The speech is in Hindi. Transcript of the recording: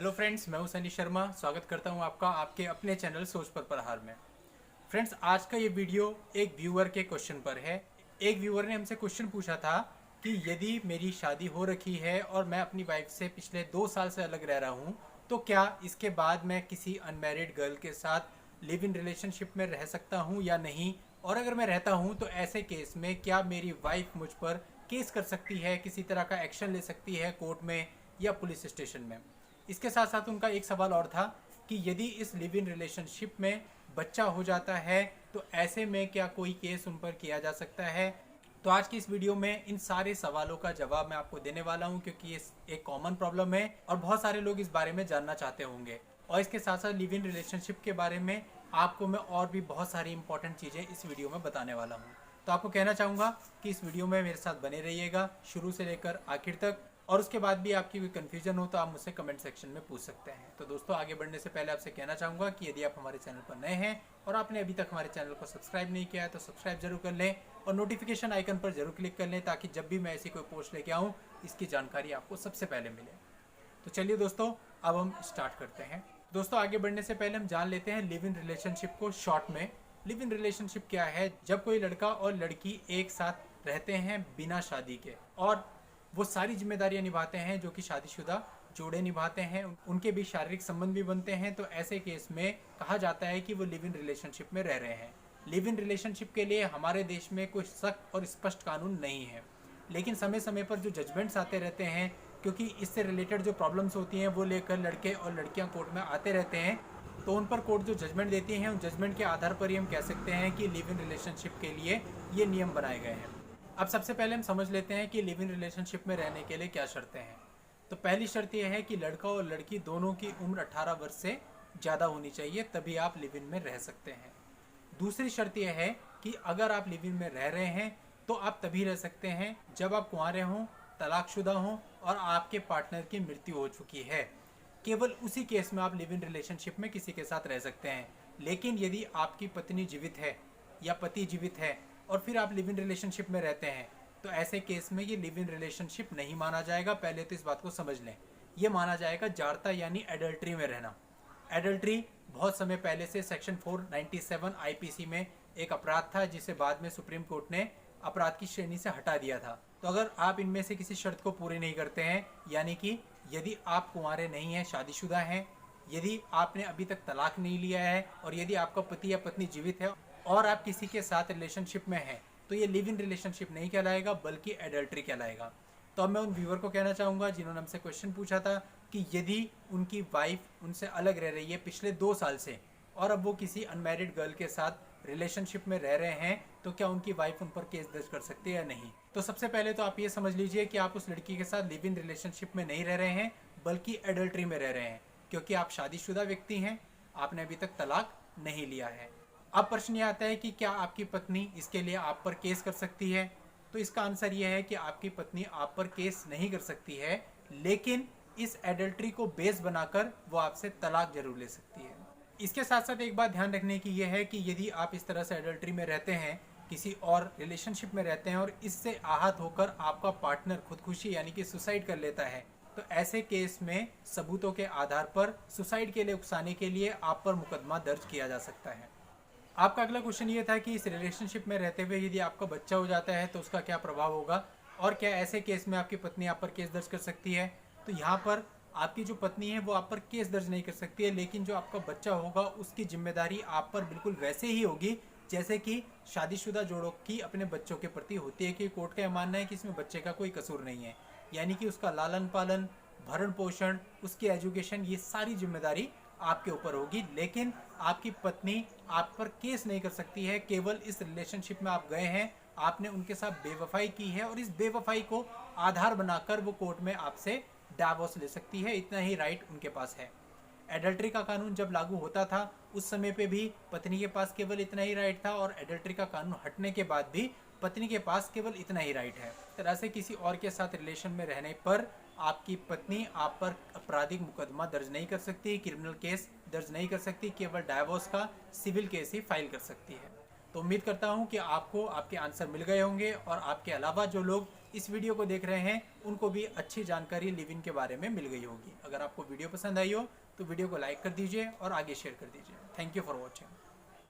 हेलो फ्रेंड्स, मैं हूं सनी शर्मा। स्वागत करता हूं आपका आपके अपने चैनल सोच पर प्रहार में। फ्रेंड्स, आज का ये वीडियो एक व्यूअर के क्वेश्चन पर है। एक व्यूअर ने हमसे क्वेश्चन पूछा था कि यदि मेरी शादी हो रखी है और मैं अपनी वाइफ से पिछले 2 साल से अलग रह रहा हूं, तो क्या इसके बाद मैं किसी अनमैरिड गर्ल के साथ लिव इन रिलेशनशिप में रह सकता हूं या नहीं, और अगर मैं रहता हूं तो ऐसे केस में क्या मेरी वाइफ मुझ पर केस कर सकती है, किसी तरह का एक्शन ले सकती है कोर्ट में या पुलिस स्टेशन में। इसके साथ साथ उनका एक सवाल और था कि यदि इस लिव इन रिलेशनशिप में बच्चा हो जाता है तो ऐसे में क्या कोई केस उन पर किया जा सकता है। तो आज की इस वीडियो में इन सारे सवालों का जवाब मैं आपको देने वाला हूं, क्योंकि ये एक कॉमन प्रॉब्लम है और बहुत सारे लोग इस बारे में जानना चाहते होंगे। और इसके साथ साथ लिव इन रिलेशनशिप के बारे में आपको मैं और भी बहुत सारी इंपॉर्टेंट चीज़ें इस वीडियो में बताने वाला हूँ। तो आपको कहना चाहूँगा कि इस वीडियो में मेरे साथ बने रहिएगा शुरू से लेकर आखिर तक, और उसके बाद भी आपकी कोई कन्फ्यूजन हो तो आप मुझसे कमेंट सेक्शन में पूछ सकते हैं। तो दोस्तों, आगे बढ़ने से पहले आपसे कहना चाहूँगा कि यदि आप हमारे चैनल पर नए हैं और आपने अभी तक हमारे चैनल को सब्सक्राइब नहीं किया है तो सब्सक्राइब जरूर कर लें और नोटिफिकेशन आइकन पर जरूर क्लिक कर लें, ताकि जब भी मैं ऐसी कोई पोस्ट लेके आऊँ इसकी जानकारी आपको सबसे पहले मिले। तो चलिए दोस्तों, अब हम स्टार्ट करते हैं। दोस्तों, आगे बढ़ने से पहले हम जान लेते हैं लिव इन रिलेशनशिप को शॉर्ट में। लिव इन रिलेशनशिप क्या है? जब कोई लड़का और लड़की एक साथ रहते हैं बिना शादी के, और वो सारी जिम्मेदारियां निभाते हैं जो कि शादीशुदा जोड़े निभाते हैं, उनके बीच शारीरिक संबंध भी बनते हैं, तो ऐसे केस में कहा जाता है कि वो लिव इन रिलेशनशिप में रह रहे हैं। लिव इन रिलेशनशिप के लिए हमारे देश में कोई सख्त और स्पष्ट कानून नहीं है, लेकिन समय समय पर जो जजमेंट्स आते रहते हैं, क्योंकि इससे रिलेटेड जो प्रॉब्लम्स होती हैं वो लेकर लड़के और लड़कियां कोर्ट में आते रहते हैं, तो उन पर कोर्ट जो जजमेंट देती है उन जजमेंट के आधार पर ही हम कह सकते हैं कि लिव इन रिलेशनशिप के लिए ये नियम बनाए गए हैं। अब सबसे पहले हम समझ लेते हैं कि लिव इन रिलेशनशिप में रहने के लिए क्या शर्तें हैं। तो पहली शर्त यह है कि लड़का और लड़की दोनों की उम्र 18 वर्ष से ज़्यादा होनी चाहिए, तभी आप लिव इन में रह सकते हैं। दूसरी शर्त यह है कि अगर आप लिव इन में रह रहे हैं तो आप तभी रह सकते हैं जब आप कुंवारे हों, तलाकशुदा हों और आपके पार्टनर की मृत्यु हो चुकी है। केवल उसी केस में आप लिव इन रिलेशनशिप में किसी के साथ रह सकते हैं। लेकिन यदि आपकी पत्नी जीवित है या पति जीवित है और फिर आप लिव इन रिलेशनशिप में रहते हैं, तो ऐसे केस में ये लिव इन रिलेशनशिप नहीं माना जाएगा। पहले तो इस बात को समझ लें, ये माना जाएगा जारता यानी एडल्ट्री में रहना। एडल्ट्री बहुत समय पहले से सेक्शन 497 आईपीसी में एक अपराध था, जिसे बाद में सुप्रीम कोर्ट ने अपराध की श्रेणी से हटा दिया था। तो अगर आप इनमें से किसी शर्त को पूरी नहीं करते हैं, यानी कि यदि आप कुंवारे नहीं हैं, शादीशुदा हैं, यदि आपने अभी तक तलाक नहीं लिया है, और यदि आपका पति या पत्नी जीवित है और आप किसी के साथ रिलेशनशिप में हैं, तो ये लिव इन रिलेशनशिप नहीं कहलाएगा बल्कि एडल्ट्री कहलाएगा। तो अब मैं उन व्यूअर को कहना चाहूँगा जिन्होंने हमसे क्वेश्चन पूछा था कि यदि उनकी वाइफ उनसे अलग रह रही है पिछले 2 साल से और अब वो किसी अनमैरिड गर्ल के साथ रिलेशनशिप में रह रहे हैं, तो क्या उनकी वाइफ उन पर केस दर्ज कर सकती है या नहीं। तो सबसे पहले तो आप ये समझ लीजिए कि आप उस लड़की के साथ लिव इन रिलेशनशिप में नहीं रह रहे हैं बल्कि एडल्ट्री में रह रहे हैं, क्योंकि आप शादीशुदा व्यक्ति हैं, आपने अभी तक तलाक नहीं लिया है। अब प्रश्न ये आता है कि क्या आपकी पत्नी इसके लिए आप पर केस कर सकती है। तो इसका आंसर यह है कि आपकी पत्नी आप पर केस नहीं कर सकती है, लेकिन इस एडल्ट्री को बेस बनाकर वो आपसे तलाक जरूर ले सकती है। इसके साथ साथ एक बात ध्यान रखने की यह है कि यदि आप इस तरह से एडल्ट्री में रहते हैं, किसी और रिलेशनशिप में रहते हैं और इससे आहत होकर आपका पार्टनर खुदकुशी यानी कि सुसाइड कर लेता है, तो ऐसे केस में सबूतों के आधार पर सुसाइड के लिए उकसाने के लिए आप पर मुकदमा दर्ज किया जा सकता है। आपका अगला क्वेश्चन ये था कि इस रिलेशनशिप में रहते हुए यदि आपका बच्चा हो जाता है तो उसका क्या प्रभाव होगा, और क्या ऐसे केस में आपकी पत्नी आप पर केस दर्ज कर सकती है। तो यहाँ पर आपकी जो पत्नी है वो आप पर केस दर्ज नहीं कर सकती है, लेकिन जो आपका बच्चा होगा उसकी जिम्मेदारी आप पर बिल्कुल वैसे ही होगी जैसे कि शादीशुदा जोड़ों की अपने बच्चों के प्रति होती है। कि कोर्ट का यह मानना है कि इसमें बच्चे का कोई कसूर नहीं है, यानी कि उसका लालन पालन, भरण पोषण, उसकी एजुकेशन, ये सारी जिम्मेदारी आपके ऊपर होगी। लेकिन आपकी पत्नी आप पर केस नहीं कर सकती है। केवल इस रिलेशनशिप में आप गए हैं, आपने उनके साथ बेवफाई की है और इस बेवफाई को आधार बनाकर वो कोर्ट में आपसे डाइवोर्स ले सकती है। इतना ही राइट उनके पास है। एडल्ट्री का कानून जब लागू होता था उस समय पे भी पत्नी के पास केवल इतना ही राइट था, और एडल्ट्री का कानून हटने के बाद भी पत्नी के पास केवल इतना ही राइट है। इस तरह से किसी और के साथ रिलेशन में रहने पर आपकी पत्नी आप पर आपराधिक मुकदमा दर्ज नहीं कर सकती, क्रिमिनल केस दर्ज नहीं कर सकती, केवल डाइवोर्स का सिविल केस ही फाइल कर सकती है। तो उम्मीद करता हूँ कि आपको आपके आंसर मिल गए होंगे, और आपके अलावा जो लोग इस वीडियो को देख रहे हैं उनको भी अच्छी जानकारी लिव इन के बारे में मिल गई होगी। अगर आपको वीडियो पसंद आई हो तो वीडियो को लाइक कर दीजिए और आगे शेयर कर दीजिए। Thank you for watching.